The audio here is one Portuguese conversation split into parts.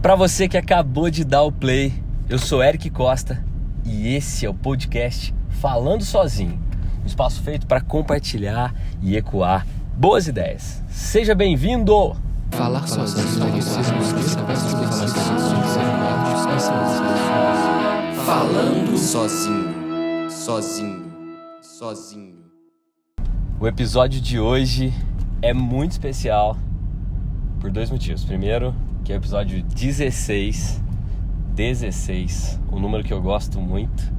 Para você que acabou de dar o play, eu sou Eric Costa e esse é o podcast Falando Sozinho, um espaço feito para compartilhar e ecoar boas ideias. Seja bem-vindo! Falar sozinho. Falando sozinho. O episódio de hoje é muito especial por dois motivos. Primeiro, que é o episódio 16, o número que eu gosto muito.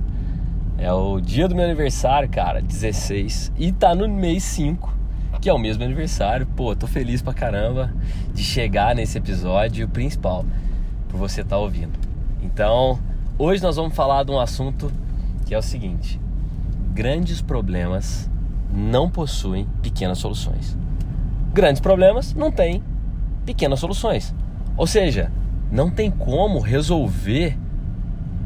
É o dia do meu aniversário, cara, 16, e tá no mês 5, que é o mesmo aniversário. Pô, tô feliz pra caramba de chegar nesse episódio, principal, por você estar ouvindo. Então, hoje nós vamos falar de um assunto que é o seguinte: grandes problemas não possuem pequenas soluções. Grandes problemas não têm pequenas soluções. Ou seja, não tem como resolver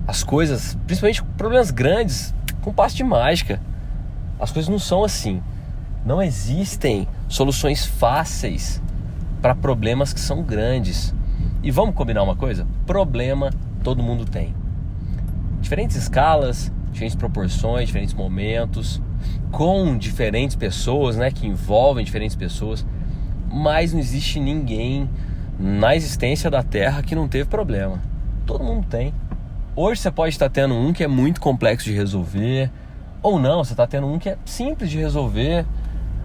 as coisas, principalmente problemas grandes, com passe de mágica. As coisas não são assim. Não existem soluções fáceis para problemas que são grandes. E vamos combinar uma coisa? Problema todo mundo tem. Diferentes escalas, diferentes proporções, diferentes momentos, com diferentes pessoas, né, que envolvem diferentes pessoas. Mas não existe ninguém na existência da Terra que não teve problema. Todo mundo tem. Hoje você pode estar tendo um que é muito complexo de resolver, ou não, você está tendo um que é simples de resolver.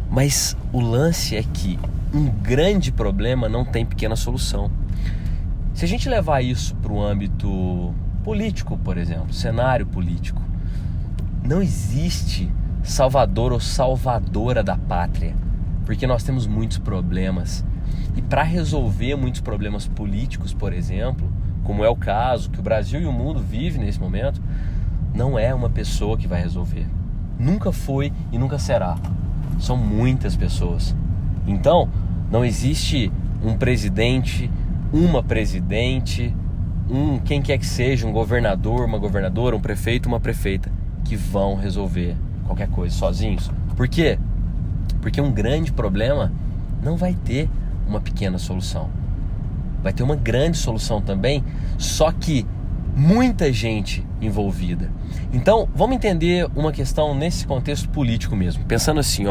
Mas o lance é que um grande problema não tem pequena solução. Se a gente levar isso para o âmbito político, por exemplo, cenário político, não existe salvador ou salvadora da pátria, porque nós temos muitos problemas. E para resolver muitos problemas políticos, por exemplo, como é o caso que o Brasil e o mundo vivem nesse momento, não é uma pessoa que vai resolver. Nunca foi e nunca será. São muitas pessoas. Então, não existe um presidente, uma presidente, quem quer que seja, um governador, uma governadora, um prefeito, uma prefeita, que vão resolver qualquer coisa sozinhos. Por quê? Porque um grande problema não vai ter uma pequena solução. Vai ter uma grande solução também, só que muita gente envolvida. Então, vamos entender uma questão nesse contexto político mesmo. Pensando assim,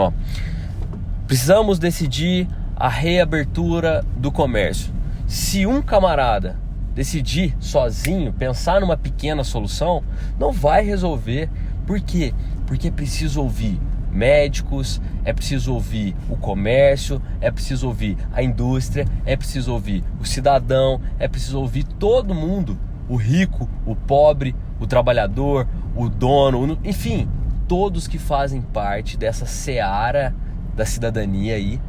precisamos decidir a reabertura do comércio. Se um camarada decidir sozinho, pensar numa pequena solução, não vai resolver. Por quê? Porque é preciso ouvir médicos, é preciso ouvir o comércio, é preciso ouvir a indústria, é preciso ouvir o cidadão, é preciso ouvir todo mundo, o rico, o pobre, o trabalhador, o dono, enfim, todos que fazem parte dessa seara da cidadania aí,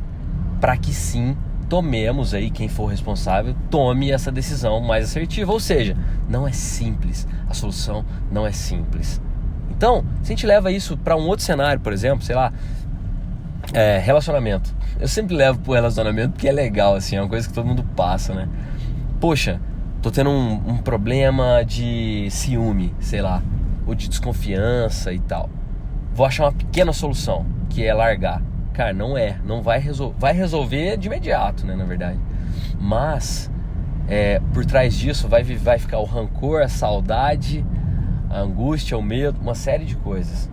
para que sim, tomemos aí, quem for responsável, tome essa decisão mais assertiva. Ou seja, não é simples, a solução não é simples. Então, se a gente leva isso para um outro cenário, por exemplo, sei lá, relacionamento. Eu sempre levo pro relacionamento porque é legal, assim, é uma coisa que todo mundo passa, né? Poxa, tô tendo um problema de ciúme, sei lá, ou de desconfiança e tal. Vou achar uma pequena solução, que é largar. Cara, não vai resolver. Vai resolver de imediato, né, na verdade. Mas, por trás disso vai ficar o rancor, a saudade, a angústia, o medo, uma série de coisas.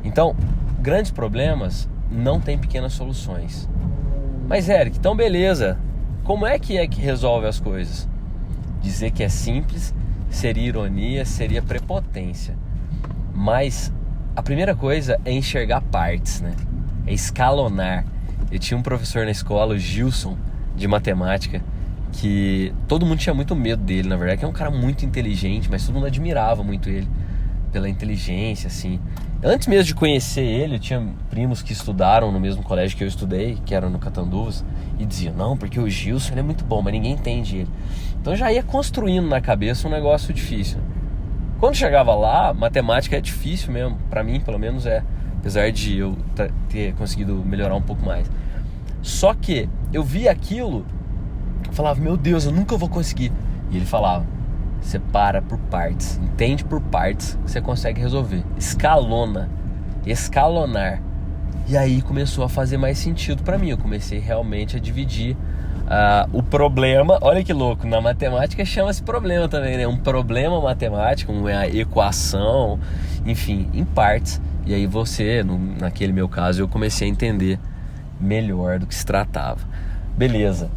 Então, grandes problemas não têm pequenas soluções. Mas, Eric, então beleza. Como é que resolve as coisas? Dizer que é simples seria ironia, seria prepotência. Mas a primeira coisa é enxergar partes, né? É escalonar. Eu tinha um professor na escola, o Gilson, de matemática, que todo mundo tinha muito medo dele, na verdade, que é um cara muito inteligente, mas todo mundo admirava muito ele pela inteligência, assim. Antes mesmo de conhecer ele, eu tinha primos que estudaram no mesmo colégio que eu estudei, que era no Catanduvas, e diziam, não, porque o Gilson ele é muito bom, mas ninguém entende ele. Então já ia construindo na cabeça um negócio difícil. Quando chegava lá, matemática é difícil mesmo, pra mim pelo menos é, apesar de eu ter conseguido melhorar um pouco mais. Só que eu via aquilo, falava, meu Deus, eu nunca vou conseguir. E ele falava, separa por partes, entende por partes que você consegue resolver. Escalonar. E aí começou a fazer mais sentido pra mim. Eu comecei realmente a dividir O problema, olha que louco, na matemática chama-se problema também, né? Um problema matemático, uma equação, enfim, em partes. E aí naquele meu caso, eu comecei a entender melhor do que se tratava. Beleza.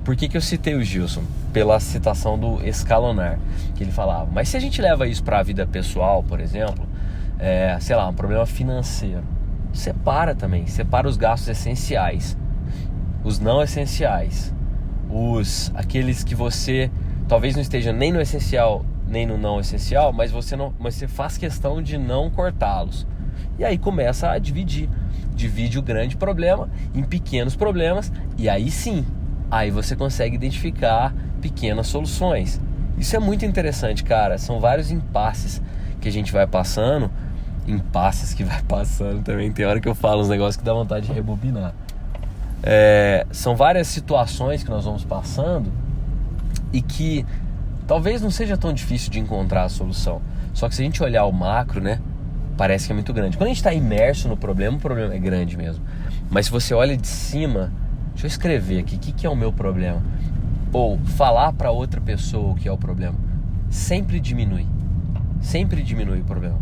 Por que eu citei o Gilson? Pela citação do escalonar, que ele falava. Mas se a gente leva isso para a vida pessoal, por exemplo, sei lá, um problema financeiro, separa os gastos essenciais, os não essenciais, aqueles que você talvez não esteja nem no essencial nem no não essencial, mas você faz questão de não cortá-los. E aí começa a divide o grande problema em pequenos problemas, e aí sim, aí você consegue identificar pequenas soluções. Isso é muito interessante, cara. São vários impasses que a gente vai passando. Também tem hora que eu falo uns negócios que dá vontade de rebobinar. São várias situações que nós vamos passando e que talvez não seja tão difícil de encontrar a solução. Só que se a gente olhar o macro, né, parece que é muito grande. Quando a gente está imerso no problema, o problema é grande mesmo. Mas se você olha de cima, deixa eu escrever aqui, o que é o meu problema? Ou falar para outra pessoa o que é o problema, sempre diminui o problema.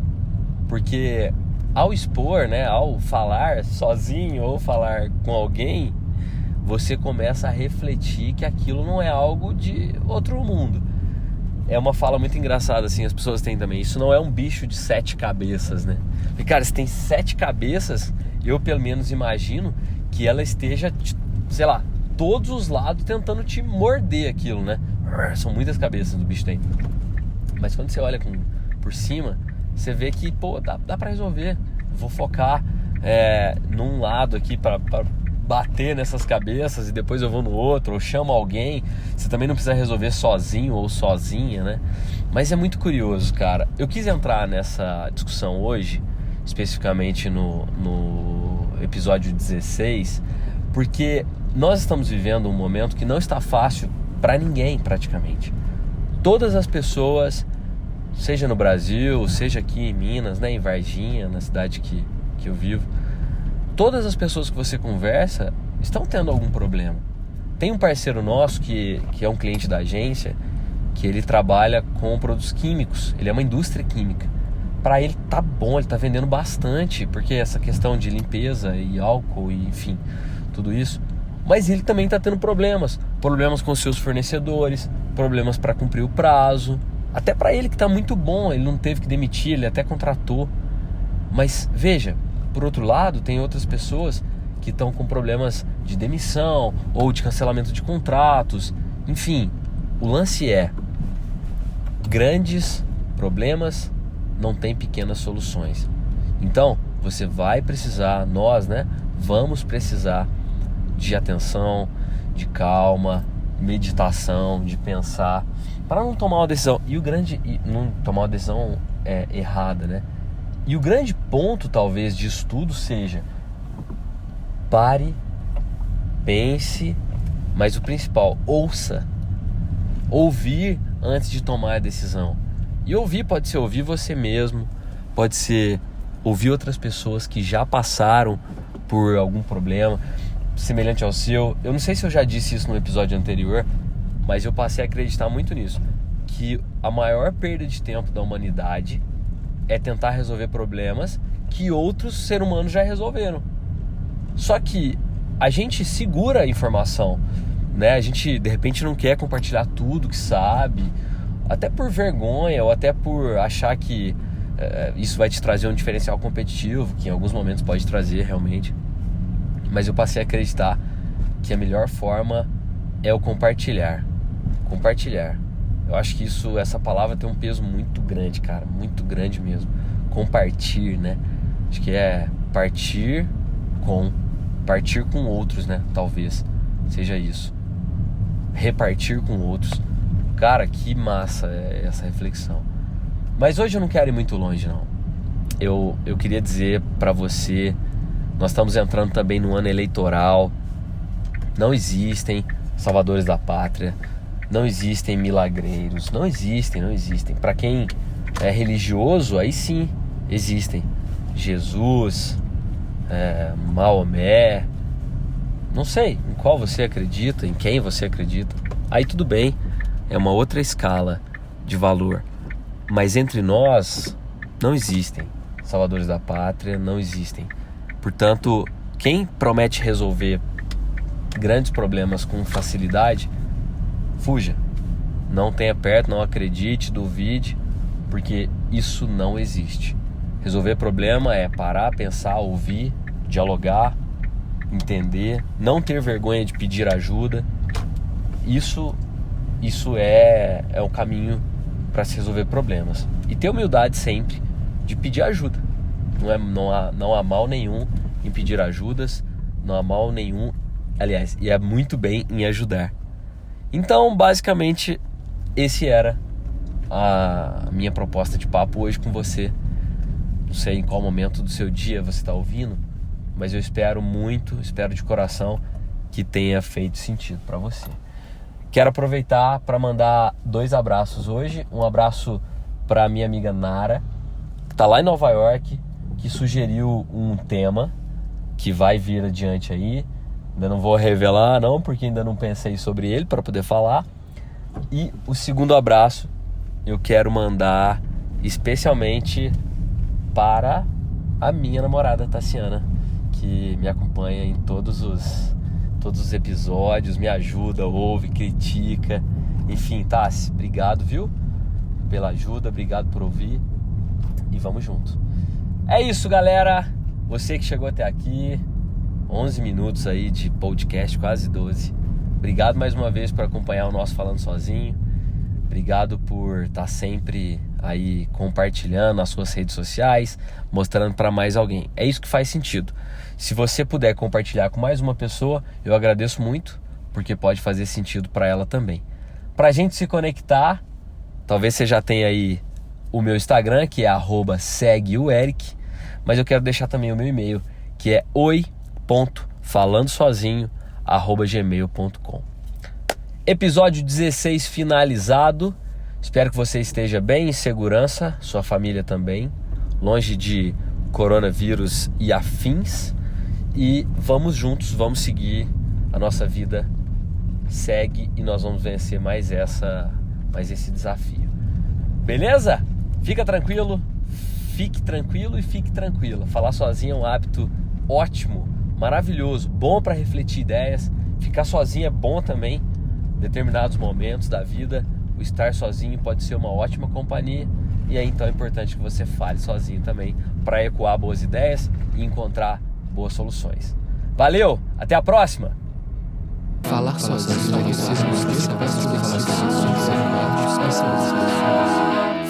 Porque ao expor, né, ao falar sozinho ou falar com alguém, você começa a refletir que aquilo não é algo de outro mundo. É uma fala muito engraçada, assim, as pessoas têm também. Isso não é um bicho de 7 cabeças, né? E, cara, se tem 7 cabeças, eu pelo menos imagino que ela esteja, sei lá, todos os lados tentando te morder aquilo, né? São muitas cabeças do bicho tem. Mas quando você olha por cima, você vê que, dá pra resolver. Vou focar num lado aqui pra bater nessas cabeças e depois eu vou no outro, ou chamo alguém. Você também não precisa resolver sozinho ou sozinha, né? Mas é muito curioso, cara. Eu quis entrar nessa discussão hoje, especificamente no episódio 16, porque nós estamos vivendo um momento que não está fácil para ninguém, praticamente. Todas as pessoas, seja no Brasil, seja aqui em Minas, né, em Varginha, na cidade que eu vivo, todas as pessoas que você conversa estão tendo algum problema. Tem um parceiro nosso que é um cliente da agência, que ele trabalha com produtos químicos, ele é uma indústria química. Para ele tá bom, ele tá vendendo bastante, porque essa questão de limpeza e álcool e enfim, tudo isso. Mas ele também tá tendo problemas com seus fornecedores, problemas para cumprir o prazo. Até para ele que tá muito bom, ele não teve que demitir, ele até contratou. Mas veja, por outro lado, tem outras pessoas que estão com problemas de demissão ou de cancelamento de contratos. Enfim, o lance é: grandes problemas não tem pequenas soluções. Então, você vai precisar, nós, né, vamos precisar de atenção, de calma, meditação, de pensar, para não tomar uma decisão. Não tomar uma decisão errada, né? E o grande ponto, talvez, disso tudo seja: pare, pense, mas o principal, ouça. Ouvir antes de tomar a decisão. E ouvir pode ser ouvir você mesmo, pode ser ouvir outras pessoas que já passaram por algum problema semelhante ao seu. Eu não sei se eu já disse isso no episódio anterior, mas eu passei a acreditar muito nisso, que a maior perda de tempo da humanidade é tentar resolver problemas que outros seres humanos já resolveram. Só que a gente segura a informação, né? A gente de repente não quer compartilhar tudo que sabe, até por vergonha ou até por achar que isso vai te trazer um diferencial competitivo, que em alguns momentos pode trazer realmente. Mas eu passei a acreditar que a melhor forma é o compartilhar. Eu acho que essa palavra tem um peso muito grande, cara, muito grande mesmo. Compartilhar, né? Acho que é partir com outros, né? Talvez seja isso. Repartir com outros. Cara, que massa essa reflexão. Mas hoje eu não quero ir muito longe, não. Eu queria dizer pra você, nós estamos entrando também no ano eleitoral. Não existem salvadores da pátria. Não existem milagreiros, não existem. Para quem é religioso, aí sim existem. Jesus, Maomé, Não sei em qual você acredita, em quem você acredita. Aí tudo bem, é uma outra escala de valor. Mas entre nós não existem salvadores da pátria, não existem. Portanto, quem promete resolver grandes problemas com facilidade, fuja. Não tenha perto, não acredite, duvide, porque isso não existe. Resolver problema é parar, pensar, ouvir, dialogar, entender, não ter vergonha de pedir ajuda. Isso é o caminho para se resolver problemas. E ter humildade sempre de pedir ajuda. Não há mal nenhum em pedir ajudas, não há mal nenhum, aliás, e é muito bem em ajudar. Então, basicamente, esse era a minha proposta de papo hoje com você. Não sei em qual momento do seu dia você está ouvindo, mas eu espero de coração que tenha feito sentido para você. Quero aproveitar para mandar 2 abraços hoje. Um abraço para minha amiga Nara, que está lá em Nova York, que sugeriu um tema que vai vir adiante aí. Ainda não vou revelar não, porque ainda não pensei sobre ele para poder falar. E o segundo abraço eu quero mandar especialmente para a minha namorada Tassiana, que me acompanha em todos os episódios, me ajuda, ouve, critica. Enfim, Tassi, obrigado, viu? Pela ajuda, obrigado por ouvir. E vamos junto. É isso, galera. Você que chegou até aqui, 11 minutos aí de podcast, quase 12. Obrigado mais uma vez por acompanhar o nosso Falando Sozinho. Obrigado por estar sempre aí compartilhando nas suas redes sociais, mostrando para mais alguém. É isso que faz sentido. Se você puder compartilhar com mais uma pessoa, eu agradeço muito, porque pode fazer sentido para ela também. Para a gente se conectar, talvez você já tenha aí o meu Instagram, que é @segueoeric, mas eu quero deixar também o meu e-mail, que é oi.falandosozinho@gmail.com. Episódio 16 finalizado. Espero que você esteja bem, em segurança, sua família também, longe de coronavírus e afins. E vamos juntos, vamos seguir, a nossa vida segue e nós vamos vencer mais esse desafio. Beleza? Fica tranquilo, fique tranquilo e fique tranquila. Falar sozinho é um hábito ótimo, maravilhoso, bom para refletir ideias. Ficar sozinho é bom também em determinados momentos da vida. O estar sozinho pode ser uma ótima companhia. E aí então é importante que você fale sozinho também, para ecoar boas ideias e encontrar boas soluções. Valeu, até a próxima! Falar sozinho.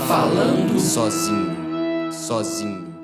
Falando sozinho. Sozinho.